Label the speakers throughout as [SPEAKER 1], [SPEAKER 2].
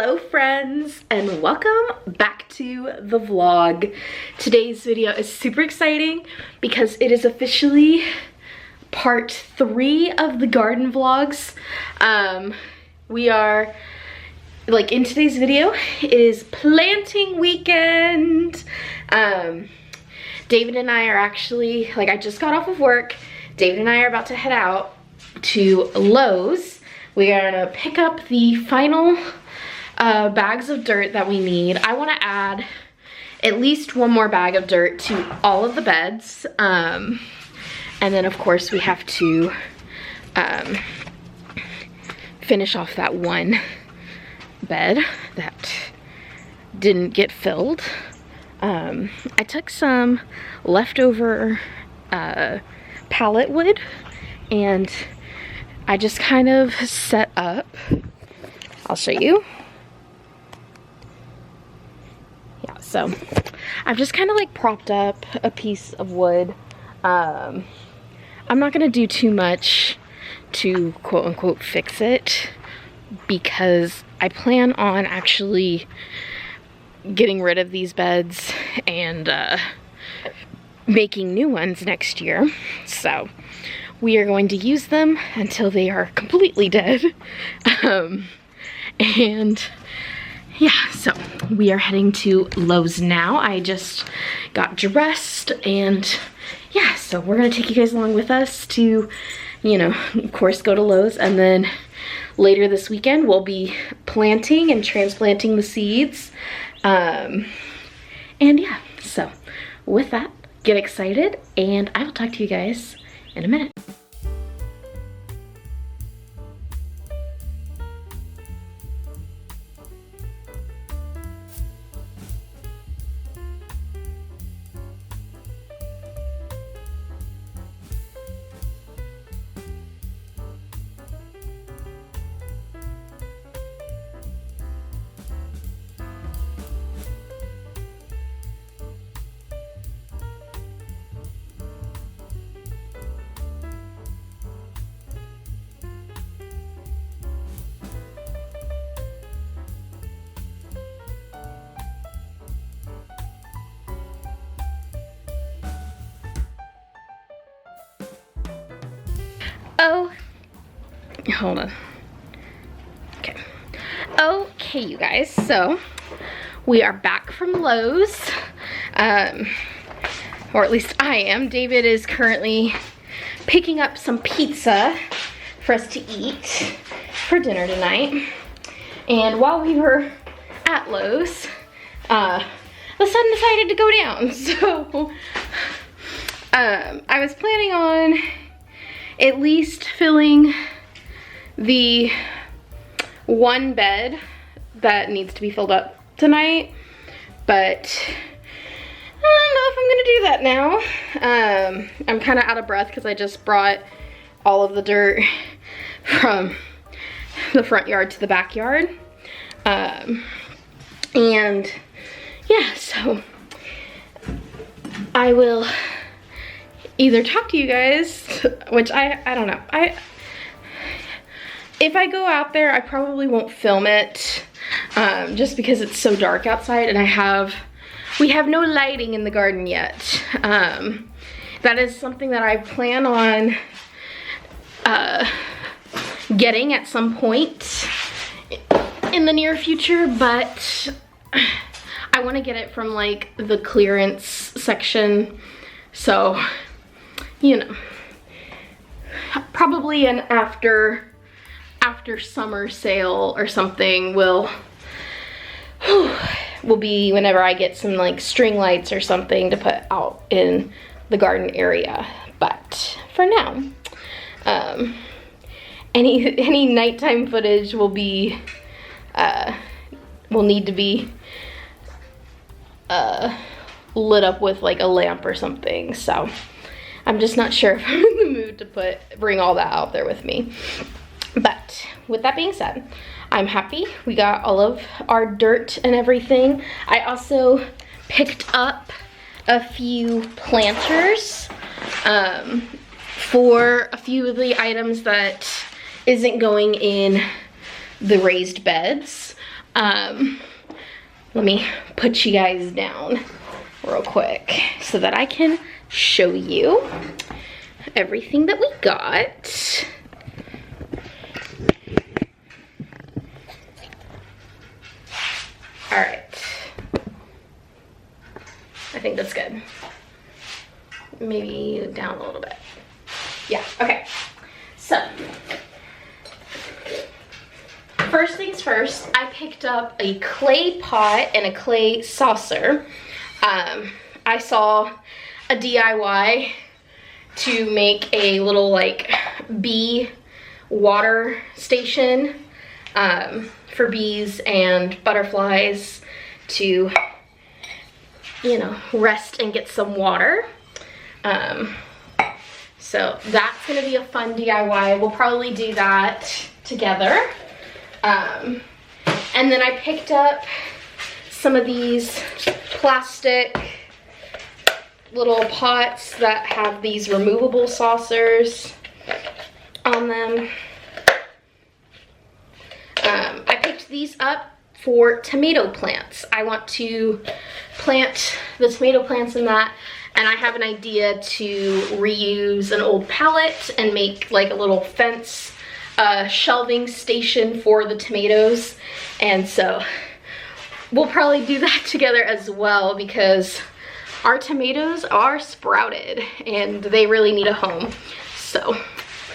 [SPEAKER 1] Hello friends, and welcome back to the vlog. Today's video is super exciting because it is officially part 3 of the garden vlogs. We are, like, in today's video, it is planting weekend. David and I are actually, like, I just got off of work. David and I are about to head out to Lowe's. We are gonna pick up the final bags of dirt that we need. I want to add at least one more bag of dirt to all of the beds. And then of course we have to finish off that one bed that didn't get filled. I took some leftover pallet wood and I just kind of set up, I'll show you. Yeah, so I've just kind of like propped up a piece of wood. I'm not gonna do too much to quote unquote fix it because I plan on actually getting rid of these beds and making new ones next year. So we are going to use them until they are completely dead. And yeah, so we are heading to Lowe's now. I just got dressed and yeah, so we're gonna take you guys along with us to, you know, of course go to Lowe's, and then later this weekend we'll be planting and transplanting the seeds. And yeah, so with that, get excited and I will talk to you guys in a minute. Oh, hold on. Okay, you guys, so we are back from Lowe's, or at least I am. David is currently picking up some pizza for us to eat for dinner tonight. And while we were at Lowe's, the sun decided to go down. So I was planning on at least filling the one bed that needs to be filled up tonight, but I don't know if I'm gonna do that now. I'm kind of out of breath because I just brought all of the dirt from the front yard to the backyard. And yeah, so I will either talk to you guys, which I don't know. If I go out there, I probably won't film it, just because it's so dark outside and we have no lighting in the garden yet. That is something that I plan on getting at some point in the near future, but I want to get it from like the clearance section, so you know, probably an after summer sale or something will be whenever I get some like string lights or something to put out in the garden area. But for now, any nighttime footage will need to be lit up with like a lamp or something. So I'm just not sure if I'm in the mood to bring all that out there with me. But with that being said, I'm happy we got all of our dirt and everything. I also picked up a few planters for a few of the items that isn't going in the raised beds. Let me put you guys down real quick so that I can show you everything that we got. All right, I think that's good. Maybe down a little bit. Yeah, okay. So, first things first, I picked up a clay pot and a clay saucer. I saw a DIY to make a little like bee water station for bees and butterflies to, you know, rest and get some water. So that's gonna be a fun DIY. We'll probably do that together. And then I picked up some of these plastic little pots that have these removable saucers on them. I picked these up for tomato plants. I want to plant the tomato plants in that, and I have an idea to reuse an old pallet and make like a little fence shelving station for the tomatoes. And so we'll probably do that together as well, because our tomatoes are sprouted and they really need a home. So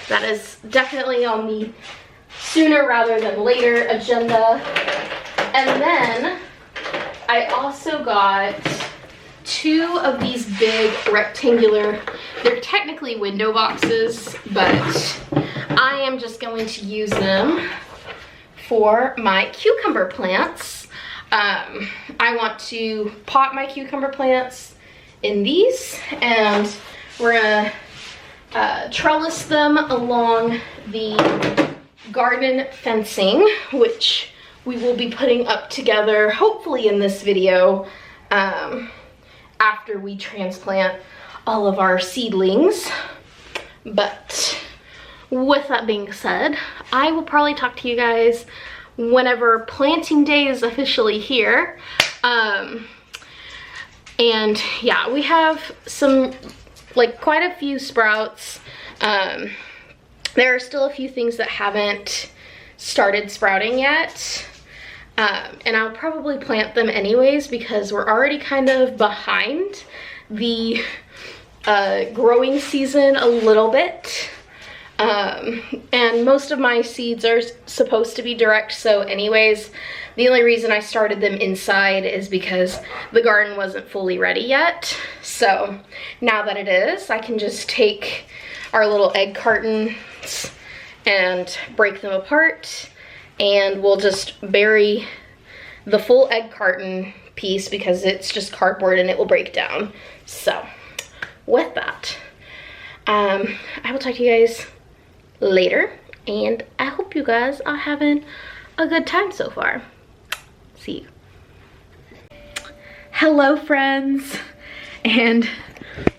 [SPEAKER 1] that is definitely on the sooner rather than later agenda. And then I also got 2 of these big rectangular, they're technically window boxes, but I am just going to use them for my cucumber plants. I want to pot my cucumber plants in these, and we're gonna trellis them along the garden fencing, which we will be putting up together hopefully in this video after we transplant all of our seedlings. But with that being said, I will probably talk to you guys whenever planting day is officially here. And yeah, we have some, like, quite a few sprouts. There are still a few things that haven't started sprouting yet. And I'll probably plant them anyways because we're already kind of behind the growing season a little bit. And most of my seeds are supposed to be direct sow anyways. The only reason I started them inside is because the garden wasn't fully ready yet. So now that it is, I can just take our little egg cartons and break them apart, and we'll just bury the full egg carton piece because it's just cardboard and it will break down. So with that, I will talk to you guys later, and I hope you guys are having a good time so far. See you. Hello friends, and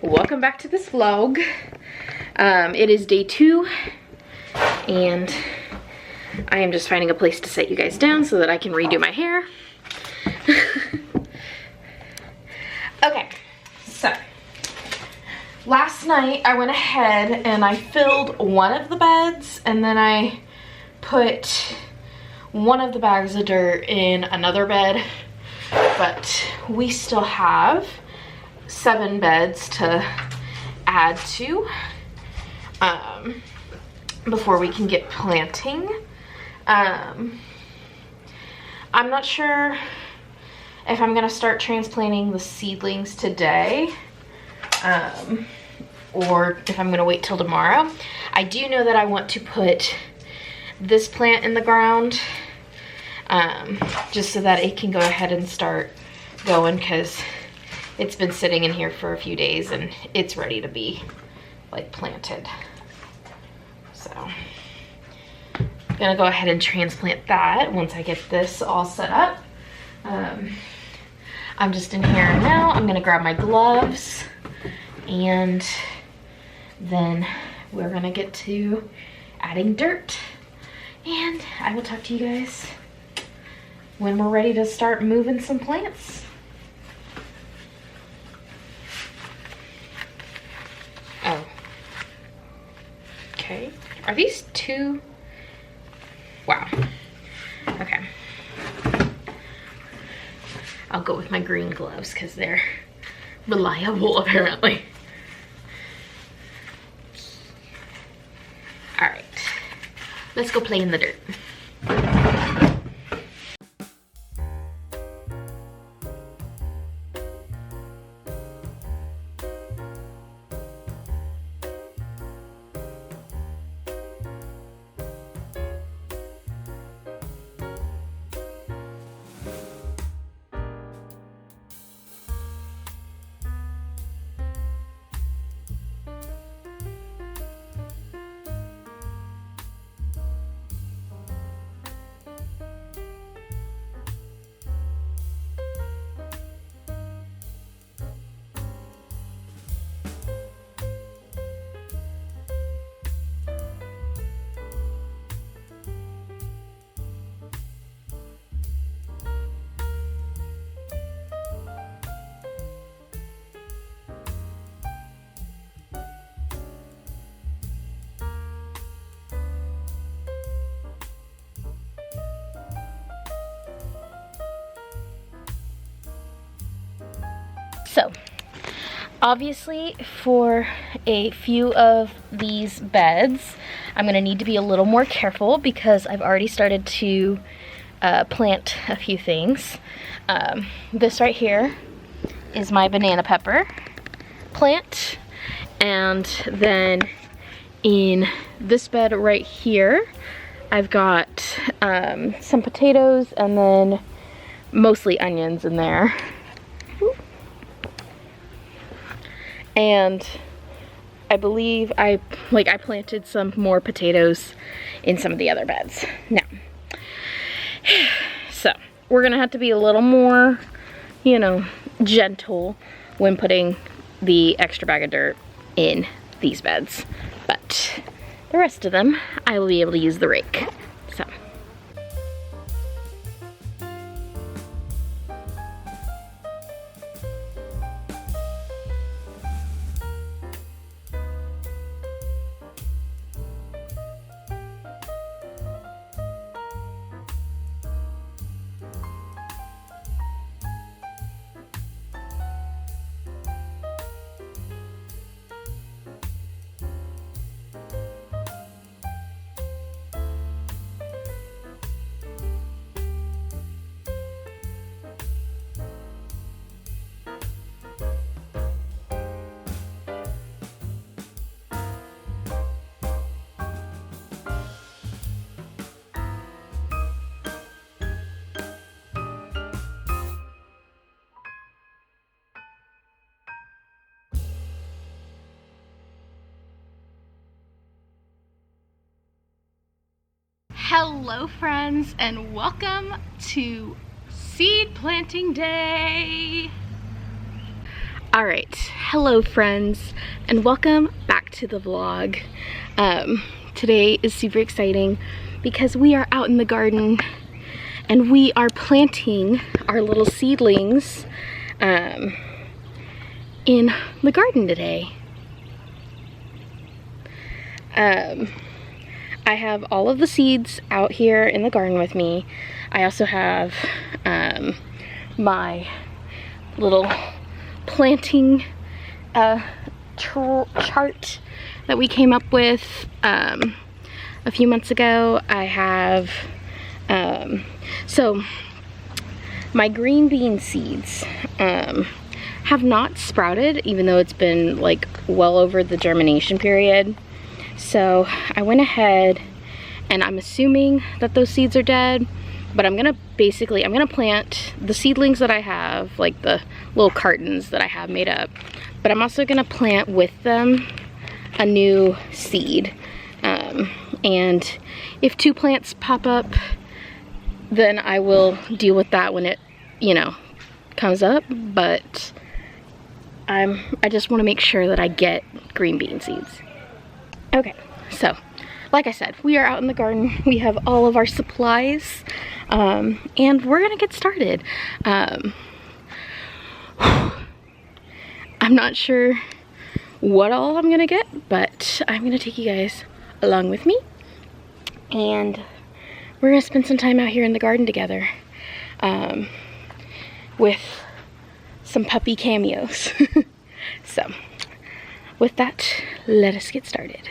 [SPEAKER 1] welcome back to this vlog. It is day 2, and I am just finding a place to set you guys down so that I can redo my hair. Okay, so last night I went ahead and I filled one of the beds, and then I put one of the bags of dirt in another bed, but we still have 7 beds to add to before we can get planting. I'm not sure if I'm gonna start transplanting the seedlings today, or if I'm gonna wait till tomorrow. I do know that I want to put this plant in the ground, just so that it can go ahead and start going, because it's been sitting in here for a few days and it's ready to be like planted. So I'm gonna go ahead and transplant that once I get this all set up. I'm just in here now. I'm gonna grab my gloves, and then we're gonna get to adding dirt, and I will talk to you guys when we're ready to start moving some plants. Oh. Okay. Are these two? Wow. Okay. I'll go with my green gloves because they're reliable apparently. All right. Let's go play in the dirt. So, obviously for a few of these beds, I'm gonna need to be a little more careful because I've already started to plant a few things. This right here is my banana pepper plant. And then in this bed right here, I've got some potatoes and then mostly onions in there. And I believe I planted some more potatoes in some of the other beds. Now, so we're gonna have to be a little more, you know, gentle when putting the extra bag of dirt in these beds. But the rest of them, I will be able to use the rake. So. Hello friends, and welcome to seed planting day. All right, hello friends, and welcome back to the vlog. Today is super exciting because we are out in the garden and we are planting our little seedlings in the garden today. I have all of the seeds out here in the garden with me. I also have my little planting chart that we came up with a few months ago. I have, so my green bean seeds have not sprouted, even though it's been like well over the germination period. So I went ahead and I'm assuming that those seeds are dead, but I'm gonna plant the seedlings that I have, like the little cartons that I have made up, but I'm also gonna plant with them a new seed. And if two plants pop up, then I will deal with that when it, you know, comes up, but I just wanna make sure that I get green bean seeds. Okay, so like I said, we are out in the garden. We have all of our supplies. And we're gonna get started. I'm not sure what all I'm gonna get, but I'm gonna take you guys along with me, and we're gonna spend some time out here in the garden together, with some puppy cameos. So with that, let us get started.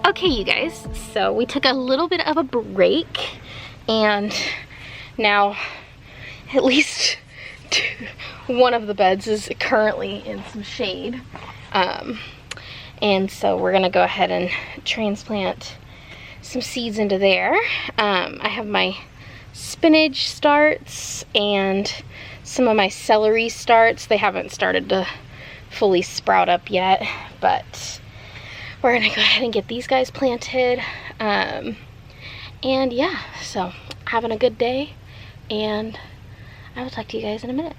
[SPEAKER 1] Okay, you guys, so we took a little bit of a break, and now at least one of the beds is currently in some shade. And so we're gonna go ahead and transplant some seeds into there. I have my spinach starts and some of my celery starts. They haven't started to fully sprout up yet, but we're gonna go ahead and get these guys planted. And yeah, so having a good day, and I will talk to you guys in a minute.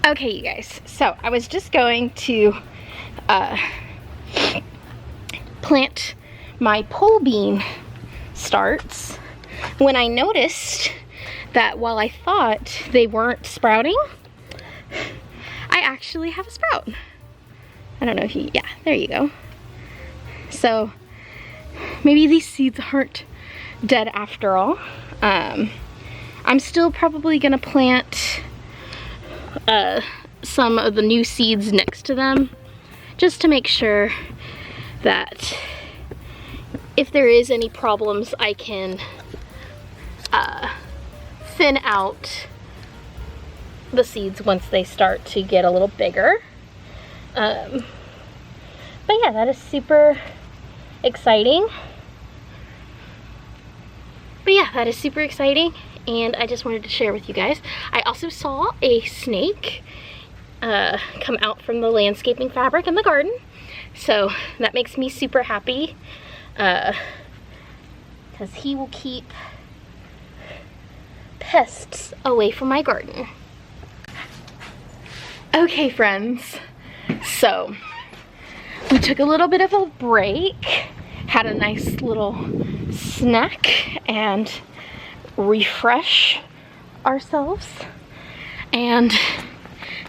[SPEAKER 1] Okay, you guys, so I was just going to plant my pole bean starts when I noticed that while I thought they weren't sprouting, I actually have a sprout. I don't know if you, yeah, there you go. So maybe these seeds aren't dead after all. I'm still probably gonna plant some of the new seeds next to them, just to make sure that if there is any problems, I can thin out the seeds once they start to get a little bigger. But yeah, that is super exciting. And I just wanted to share with you guys. I also saw a snake come out from the landscaping fabric in the garden. So that makes me super happy, because he will keep pests away from my garden. Okay, friends, so we took a little bit of a break, had a nice little snack and refresh ourselves, and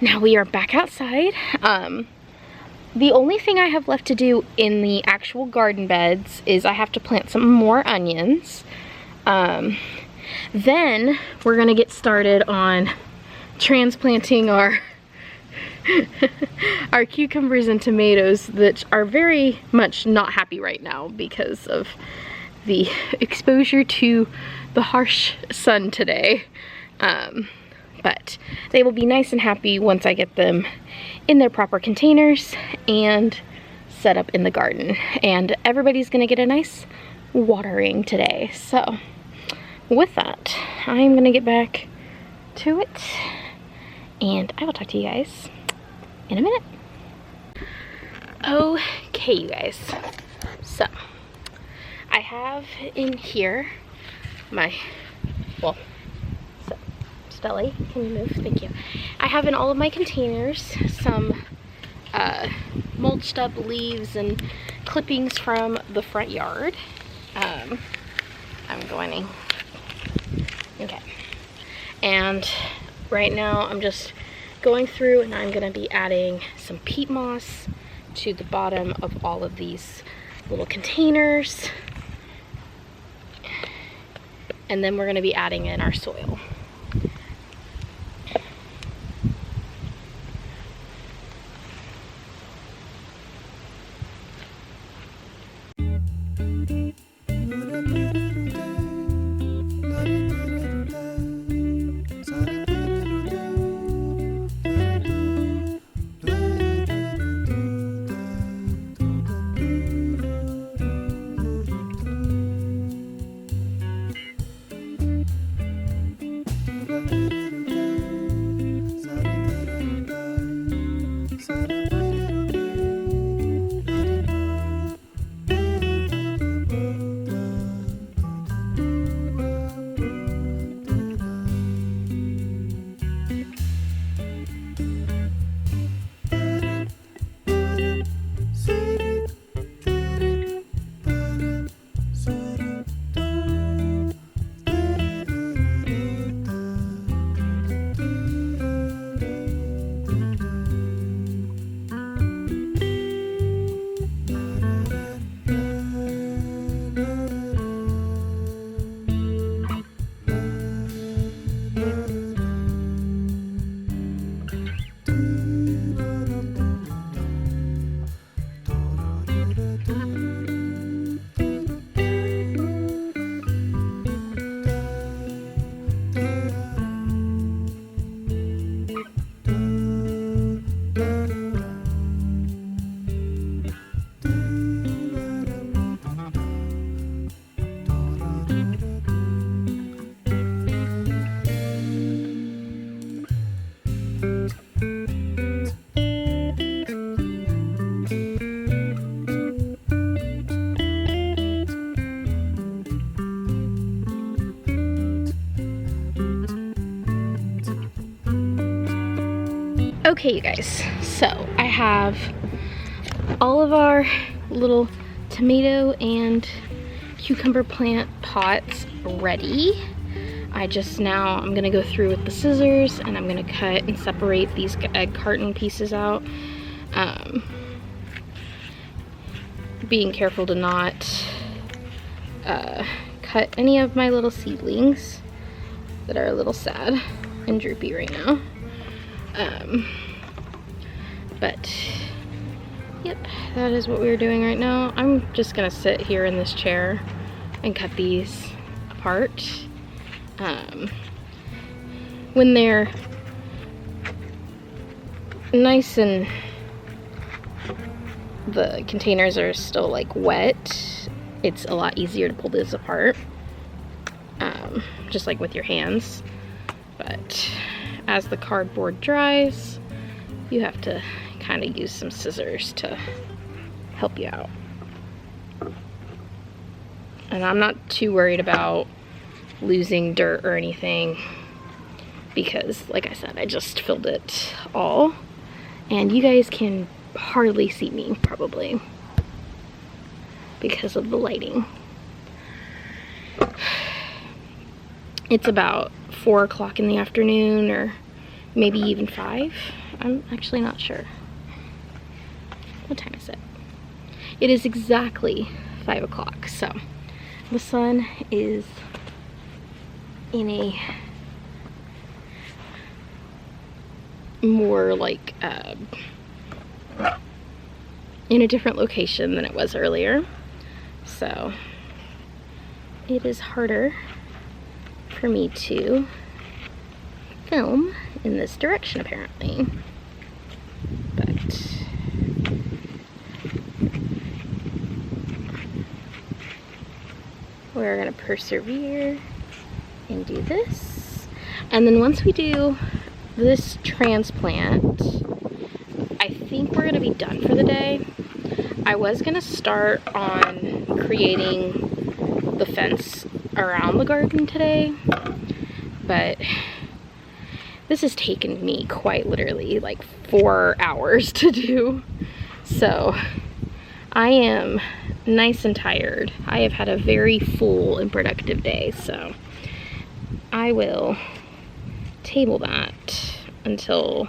[SPEAKER 1] now we are back outside. The only thing I have left to do in the actual garden beds is I have to plant some more onions. Then we're gonna get started on transplanting our our cucumbers and tomatoes that are very much not happy right now because of the exposure to the harsh sun today. But they will be nice and happy once I get them in their proper containers and set up in the garden. And everybody's gonna get a nice watering today. So with that, I'm gonna get back to it, and I will talk to you guys in a minute. Okay, you guys, so I have in here my, well, so Stelly, can you move? Thank you. I have in all of my containers some mulched up leaves and clippings from the front yard. I'm going in. Okay. And right now I'm just going through and I'm going to be adding some peat moss to the bottom of all of these little containers. And then we're going to be adding in our soil. Okay, you guys, so I have all of our little tomato and cucumber plant pots ready. I'm gonna go through with the scissors and I'm gonna cut and separate these egg carton pieces out. Being careful to not cut any of my little seedlings that are a little sad and droopy right now. But yep, that is what we're doing right now. I'm just gonna sit here in this chair and cut these apart. When they're nice and the containers are still like wet, it's a lot easier to pull this apart, just like with your hands. But as the cardboard dries, you have to kind of use some scissors to help you out. And I'm not too worried about losing dirt or anything because, like I said, I just filled it all. And you guys can hardly see me, probably, because of the lighting. It's about 4 o'clock in the afternoon, or maybe even 5. I'm actually not sure. What time is it? It is exactly 5 o'clock, so the sun is in a more like in a different location than it was earlier, so it is harder for me to film in this direction apparently. But we're gonna persevere and do this. And then once we do this transplant, I think we're gonna be done for the day. I was gonna start on creating the fence around the garden today, but this has taken me quite literally like 4 hours to do. So I am nice and tired. I have had a very full and productive day, so I will table that until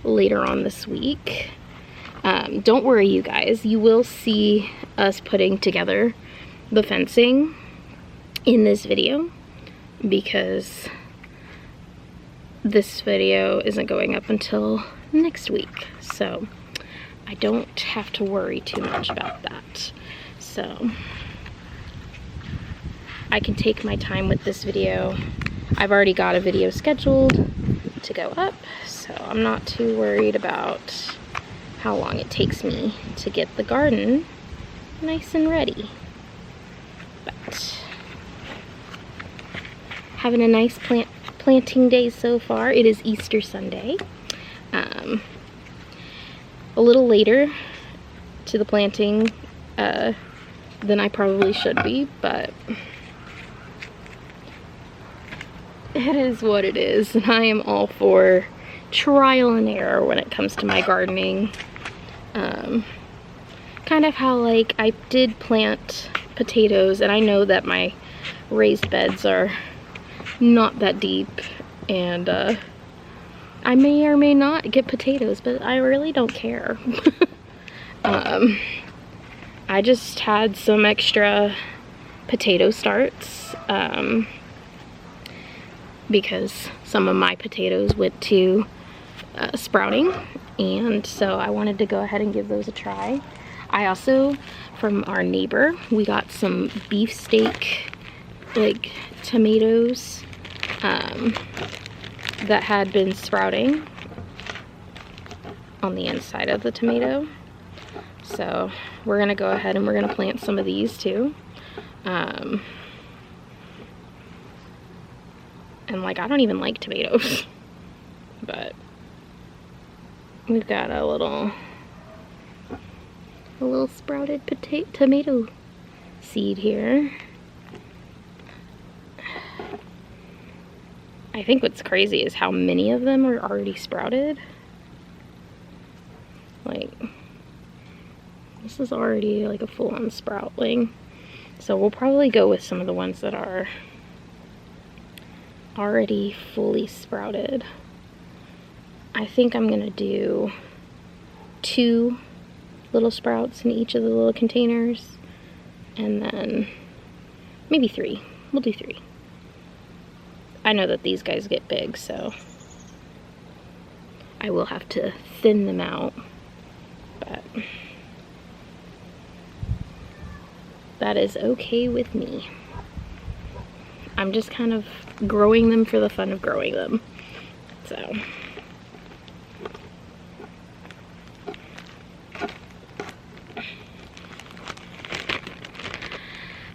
[SPEAKER 1] later on this week. Don't worry, you guys, you will see us putting together the fencing in this video, because this video isn't going up until next week, so I don't have to worry too much about that. So I can take my time with this video. I've already got a video scheduled to go up, so I'm not too worried about how long it takes me to get the garden nice and ready. But having a nice planting day so far. It is Easter Sunday. A little later to the planting than I probably should be, but it is what it is, and I am all for trial and error when it comes to my gardening. Kind of how, like, I did plant potatoes, and I know that my raised beds are not that deep, and I may or may not get potatoes, but I really don't care. I just had some extra potato starts because some of my potatoes went to sprouting, and so I wanted to go ahead and give those a try. I also, from our neighbor, we got some beefsteak like tomatoes that had been sprouting on the inside of the tomato. So we're gonna go ahead and we're gonna plant some of these too. And like, I don't even like tomatoes, but we've got a little sprouted tomato seed here. I think what's crazy is how many of them are already sprouted. Like, this is already like a full-on sproutling. So we'll probably go with some of the ones that are already fully sprouted. I think I'm gonna do 2 little sprouts in each of the little containers, and then maybe 3. We'll do 3. I know that these guys get big, so I will have to thin them out, but that is okay with me. I'm just kind of growing them for the fun of growing them, so.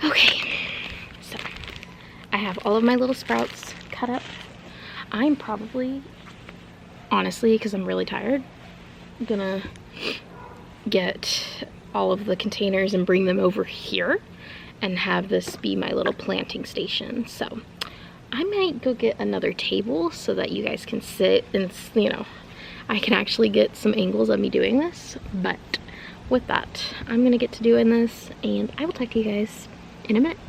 [SPEAKER 1] Okay, so I have all of my little sprouts cut up. I'm probably, honestly, because I'm really tired, gonna get all of the containers and bring them over here and have this be my little planting station. So I might go get another table so that you guys can sit and, you know, I can actually get some angles of me doing this. But with that, I'm gonna get to doing this, and I will talk to you guys in a minute.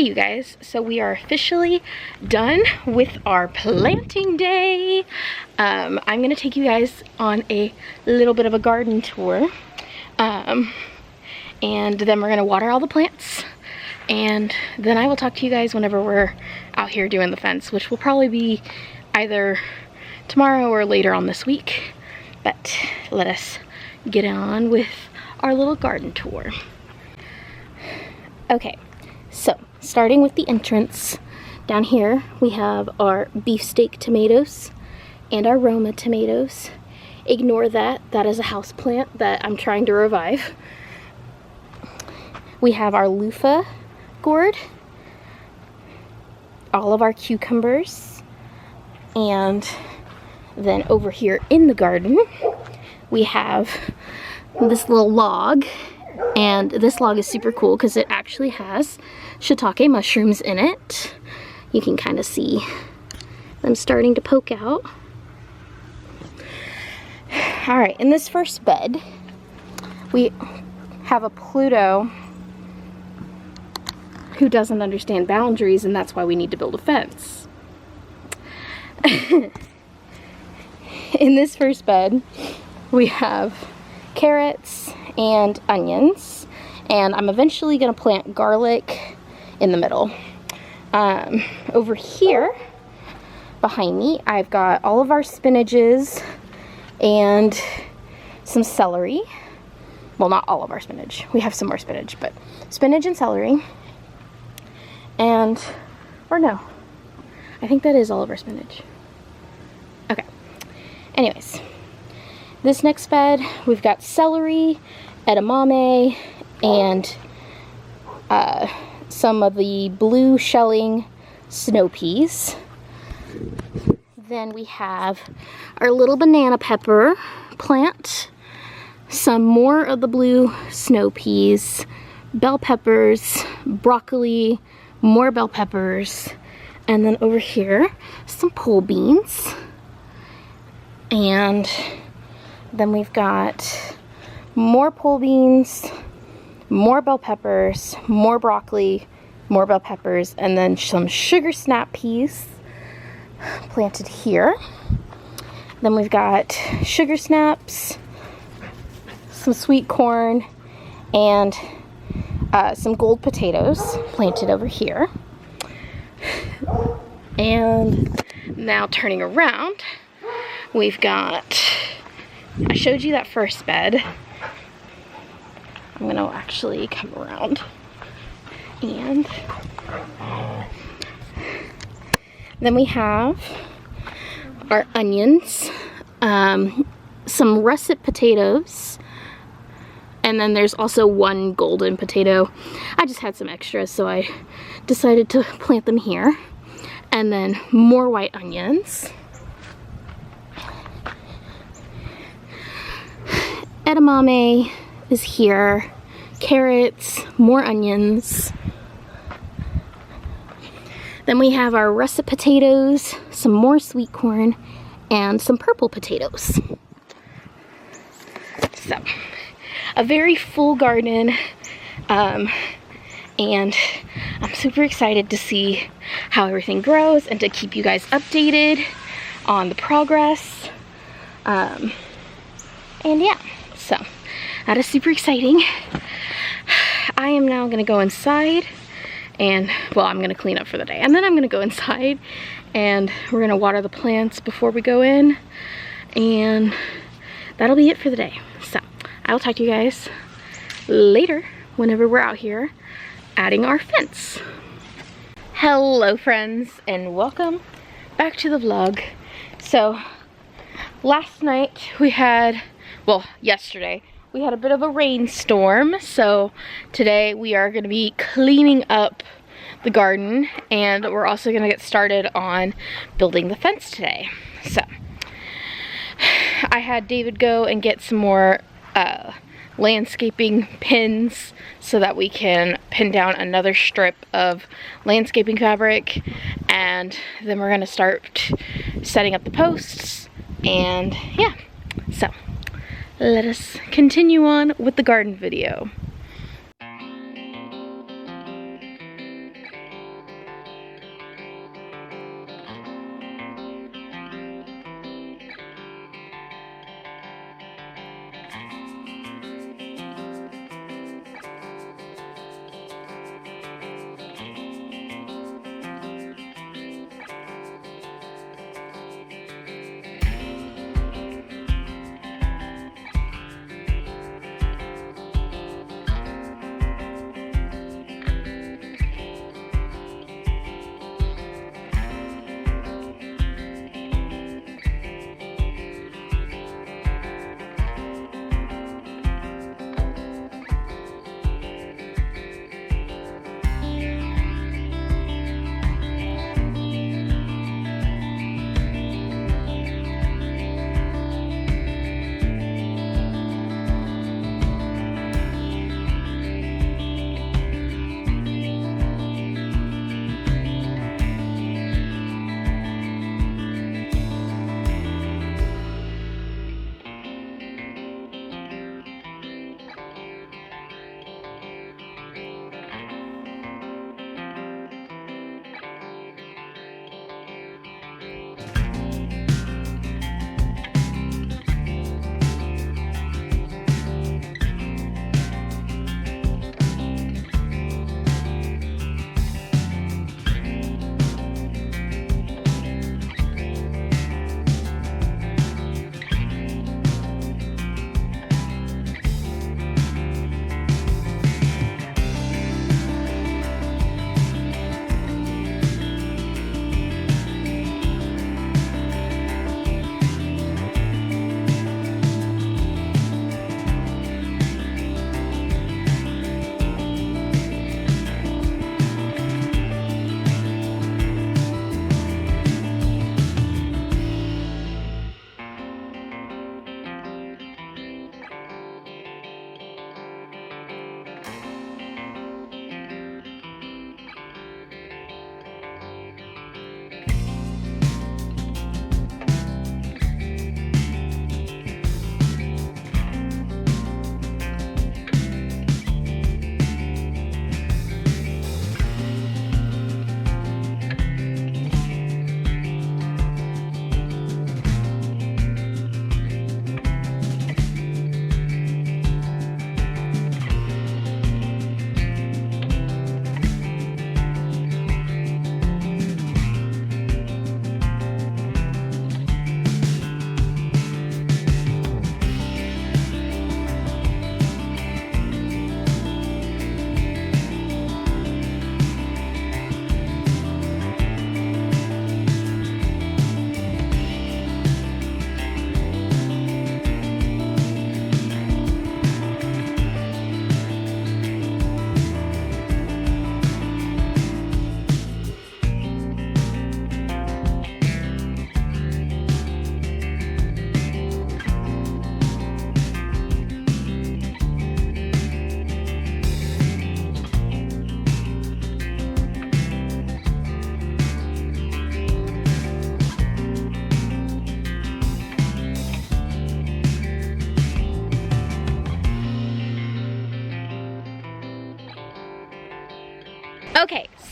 [SPEAKER 1] you guys, so we are officially done with our planting day. I'm gonna take you guys on a little bit of a garden tour. And then we're gonna water all the plants. And then I will talk to you guys whenever we're out here doing the fence, which will probably be either tomorrow or later on this week. But let us get on with our little garden tour. Okay, so starting with the entrance, down here we have our beefsteak tomatoes and our Roma tomatoes. Ignore that, that is a house plant that I'm trying to revive. We have our loofah gourd, all of our cucumbers, and then over here in the garden we have this little log, and this log is super cool because it actually has shiitake mushrooms in it. You can kind of see them starting to poke out. Alright, in this first bed we have a Pluto who doesn't understand boundaries, and that's why we need to build a fence. In this first bed we have carrots and onions, and I'm eventually gonna plant garlic in the middle. Over here behind me I've got all of our spinaches and some celery. Well, not all of our spinach, we have some more spinach, but spinach and celery. And, or no, I think that is all of our spinach. Okay, anyways, this next bed we've got celery, edamame, and some of the blue shelling snow peas. Then we have our little banana pepper plant, some more of the blue snow peas, bell peppers, broccoli, more bell peppers, and then over here some pole beans. And then we've got more pole beans, more bell peppers, more broccoli, more bell peppers, and then some sugar snap peas planted here. Then we've got sugar snaps, some sweet corn, and some gold potatoes planted over here. And now turning around, we've got, I showed you that first bed. I'm gonna actually come around, and then we have our onions, some russet potatoes, and then there's also one golden potato. I just had some extras, so I decided to plant them here. And then more white onions, edamame is here, carrots, more onions. Then we have our russet potatoes, some more sweet corn, and some purple potatoes. So, a very full garden, and I'm super excited to see how everything grows and to keep you guys updated on the progress. And yeah, so that is super exciting. I am now gonna go inside and, well, I'm gonna clean up for the day, and then I'm gonna go inside and we're gonna water the plants before we go in, and that'll be it for the day. So I will talk to you guys later whenever we're out here adding our fence. Hello friends, and welcome back to the vlog. So last night we had, well, yesterday we had a bit of a rainstorm, so today we are going to be cleaning up the garden, and we're also going to get started on building the fence today. So I had David go and get some more landscaping pins so that we can pin down another strip of landscaping fabric, and then we're going to start setting up the posts, and yeah, so let us continue on with the garden video.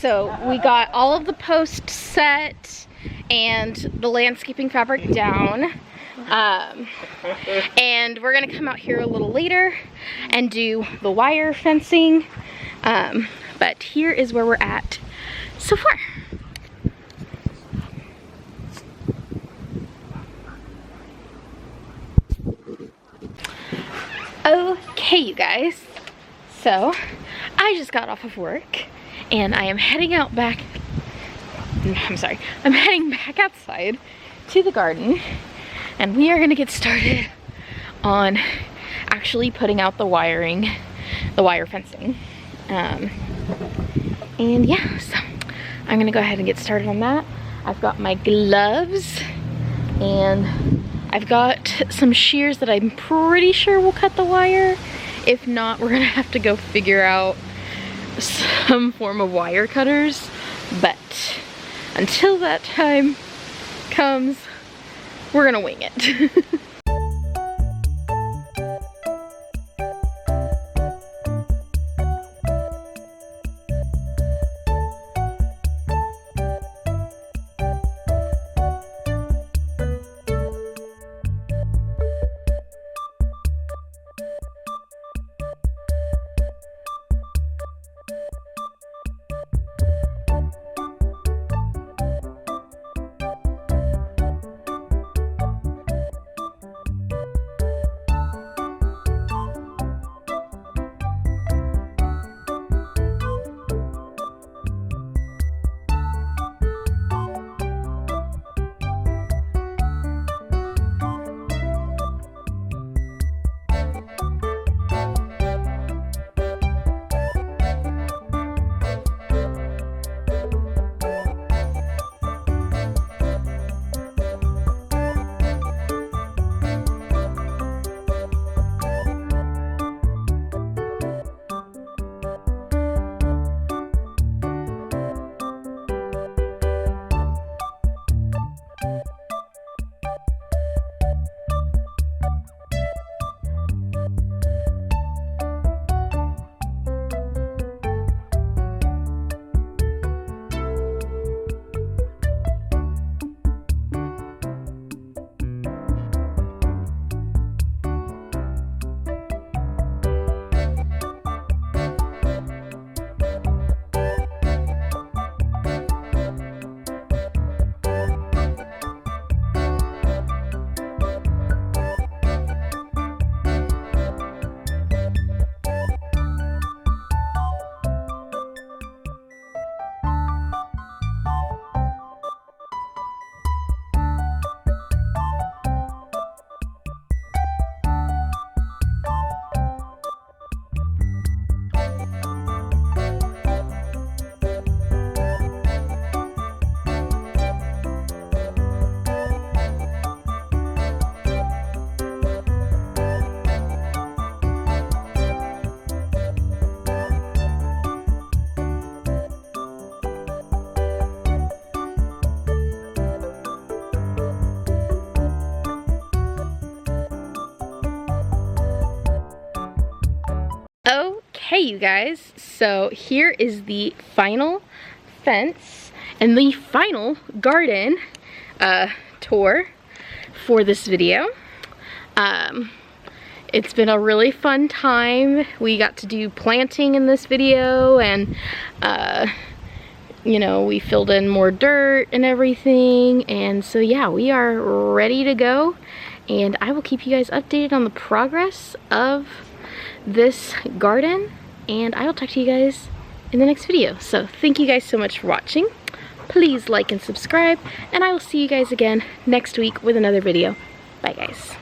[SPEAKER 1] so we got all of the posts set and the landscaping fabric down. And we're gonna come out here a little later and do the wire fencing. But here is where we're at so far. Okay, you guys, so I just got off of work and I am heading out back, I'm heading back outside to the garden, and we are gonna get started on actually putting out the wiring, the wire fencing. And yeah, so I'm gonna go ahead and get started on that. I've got my gloves and I've got some shears that I'm pretty sure will cut the wire. If not, we're gonna have to go figure out some form of wire cutters. But until that time comes, we're gonna wing it. Okay, you guys, so here is the final fence and the final garden tour for this video. It's been a really fun time. We got to do planting in this video, and you know, we filled in more dirt and everything, and so yeah, we are ready to go, and I will keep you guys updated on the progress of this garden, and I will talk to you guys in the next video. So thank you guys so much for watching. Please like and subscribe, and I will see you guys again next week with another video. Bye guys.